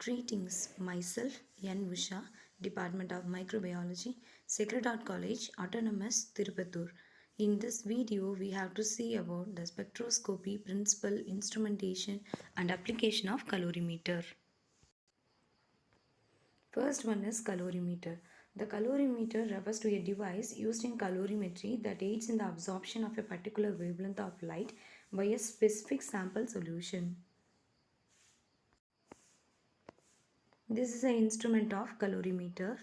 Greetings, myself N. Usha, Department of Microbiology, Secretariat College, Autonomous, Tirupattur. In this video, we have to see about the spectroscopy, principle, instrumentation and application of colorimeter. First one is colorimeter. The colorimeter refers to a device used in colorimetry that aids in the absorption of a particular wavelength of light by a specific sample solution. This is an instrument of colorimeter.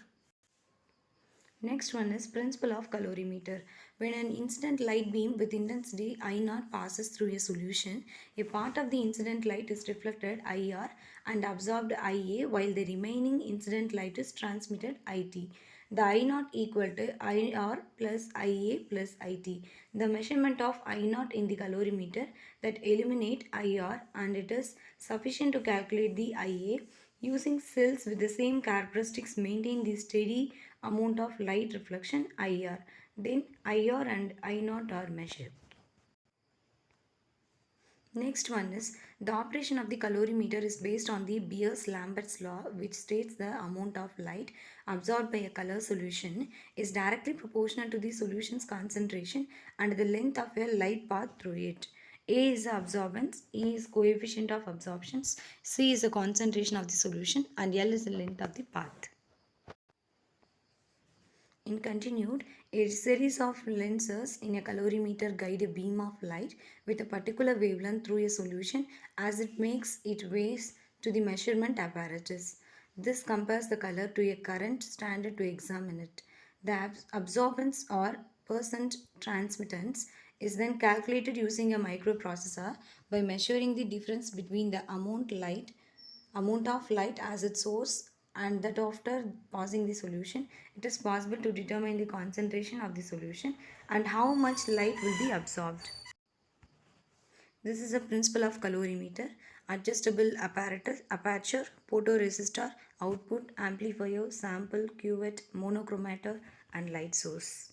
Next one is principle of colorimeter. When an incident light beam with intensity I0 passes through a solution, a part of the incident light is reflected IR and absorbed IA while the remaining incident light is transmitted IT. The I0 equal to IR plus IA plus IT. The measurement of I0 in the colorimeter that eliminate IR and it is sufficient to calculate the IA. Using cells with the same characteristics maintain the steady amount of light reflection IR. Then IR and I0 are measured. Next one is the operation of the colorimeter is based on the Beer-Lambert's law, which states the amount of light absorbed by a color solution is directly proportional to the solution's concentration and the length of a light path through it. A is the absorbance, E is coefficient of absorptions, C is the concentration of the solution and L is the length of the path. In continued, a series of lenses in a colorimeter guide a beam of light with a particular wavelength through a solution as it makes its way to the measurement apparatus. This compares the color to a current standard to examine it. The absorbance or percent transmittance is then calculated using a microprocessor by measuring the difference between the amount of light as its source and that after passing the solution. It is possible to determine the concentration of the solution and how much light will be absorbed. This is a principle of colorimeter. Adjustable apparatus, aperture, photoresistor, output, amplifier, sample, cuvette, monochromator and light source.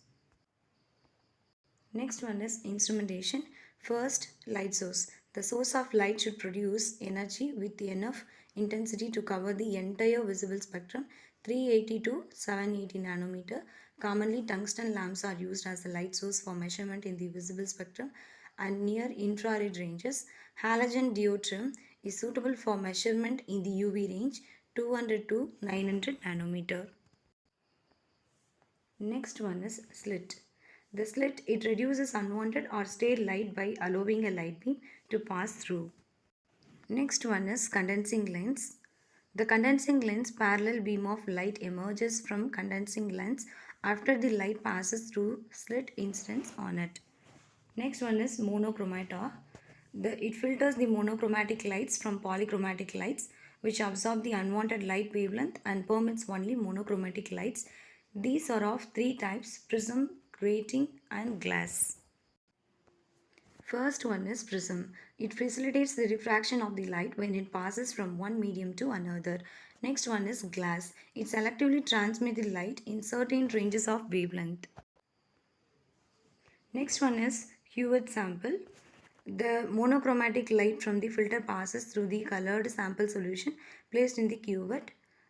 Next one is instrumentation. First, light source. The source of light should produce energy with enough intensity to cover the entire visible spectrum 380 to 780 nanometer. Commonly, tungsten lamps are used as a light source for measurement in the visible spectrum and near infrared ranges. Halogen diode is suitable for measurement in the UV range 200 to 900 nanometer. Next one is slit. The slit, it reduces unwanted or stale light by allowing a light beam to pass through. Next one is condensing lens. The condensing lens parallel beam of light emerges from condensing lens after the light passes through slit incidence on it. Next one is monochromator. It filters the monochromatic lights from polychromatic lights which absorb the unwanted light wavelength and permits only monochromatic lights. These are of three types: prism, grating and glass. First one is prism. It facilitates the refraction of the light when it passes from one medium to another. Next one is glass. It selectively transmits the light in certain ranges of wavelength. Next one is cuvette sample. The monochromatic light from the filter passes through the colored sample solution placed in the cuvette.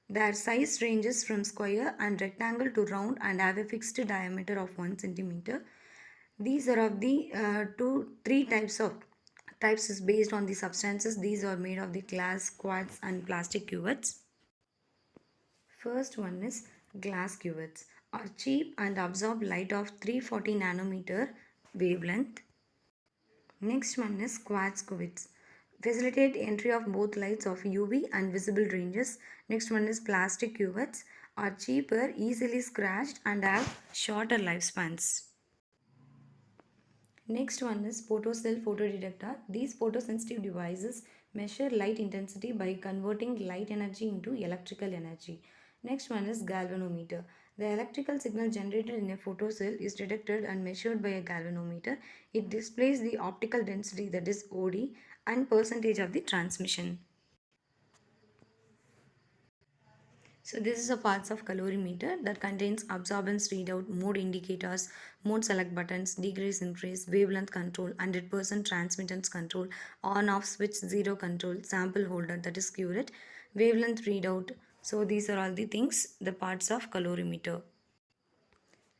Their size ranges from square and rectangle to round and have a fixed diameter of 1 centimeter. These are of the three types is based on the substances. These are made of the glass, quartz and plastic cuvettes. First one is glass cuvettes are cheap and absorb light of 340 nanometer wavelength. Next one is quartz cuvettes. Facilitate entry of both lights of UV and visible ranges. Next one is plastic cuvettes are cheaper, easily scratched and have shorter lifespans. Next one is photocell photodetector. These photosensitive devices measure light intensity by converting light energy into electrical energy. Next one is galvanometer. The electrical signal generated in a photocell is detected and measured by a galvanometer. It displays the optical density, that is OD, and percentage of the transmission. So this is a parts of colorimeter that contains absorbance readout, mode indicators, mode select buttons, decrease increase, wavelength control, 100% transmittance control, on off switch, zero control, sample holder, that is curate, wavelength readout. So these are all the things, the parts of colorimeter.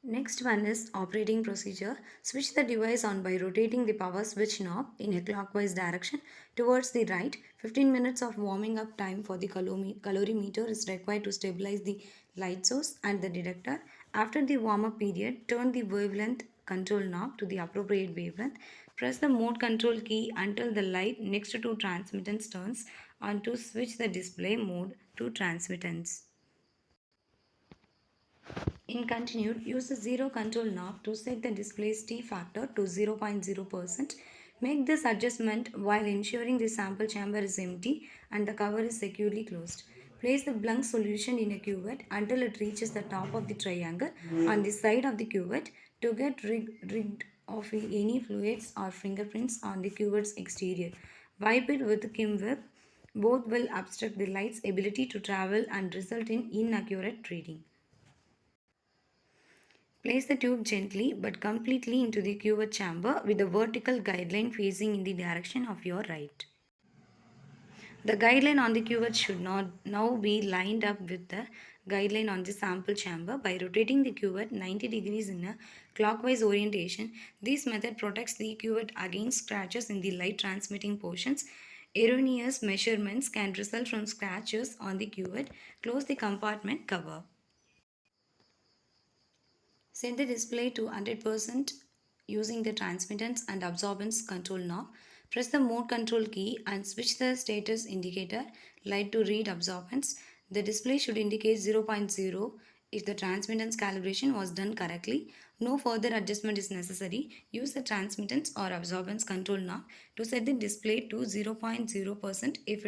Next one is operating procedure. Switch the device on by rotating the power switch knob in a clockwise direction towards the right. 15 minutes of warming up time for the colorimeter is required to stabilize the light source and the detector. After the warm up period, turn the wavelength control knob to the appropriate wavelength. Press the mode control key until the light next to transmittance turns on to switch the display mode to transmittance. In continued, use the zero control knob to set the display's T factor to 0.0%. Make this adjustment while ensuring the sample chamber is empty and the cover is securely closed. Place the blank solution in a cuvette until it reaches the top of the triangle on the side of the cuvette to get rid of any fluids or fingerprints on the cuvette's exterior. Wipe it with Kim whip. Both will obstruct the light's ability to travel and result in inaccurate reading. Place the tube gently but completely into the cuvette chamber with the vertical guideline facing in the direction of your right. The guideline on the cuvette should not now be lined up with the guideline on the sample chamber by rotating the cuvette 90 degrees in a clockwise orientation. This method protects the cuvette against scratches in the light transmitting portions. Erroneous measurements can result from scratches on the cuvette. Close the compartment cover. Set the display to 100% using the transmittance and absorbance control knob. Press the mode control key and switch the status indicator light to read absorbance. The display should indicate 0.0 if the transmittance calibration was done correctly. No further adjustment is necessary. Use the transmittance or absorbance control knob to set the display to 0.0% if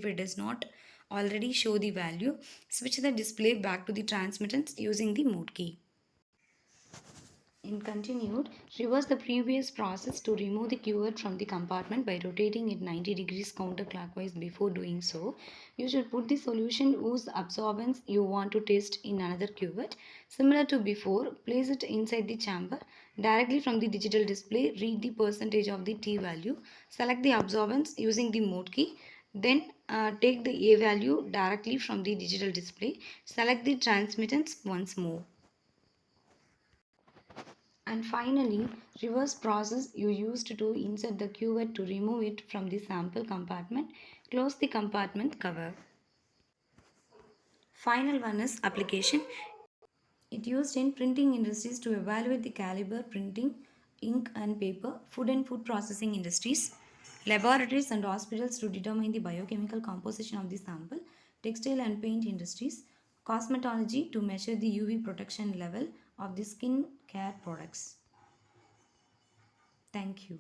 it does not already show the value. Switch the display back to the transmittance using the mode key. In continued, reverse the previous process to remove the cuvette from the compartment by rotating it 90 degrees counterclockwise. Before doing so, you should put the solution whose absorbance you want to test in another cuvette. Similar to before, place it inside the chamber. Directly from the digital display, read the percentage of the T value. Select the absorbance using the mode key. Then take the A value directly from the digital display. Select the transmittance once more. And finally, reverse process you used to insert the cuvette to remove it from the sample compartment. Close the compartment cover. Final one is application. It used in printing industries to evaluate the caliber printing, ink and paper, food and food processing industries, laboratories and hospitals to determine the biochemical composition of the sample, textile and paint industries, cosmetology to measure the UV protection level of the skin care products. Thank you.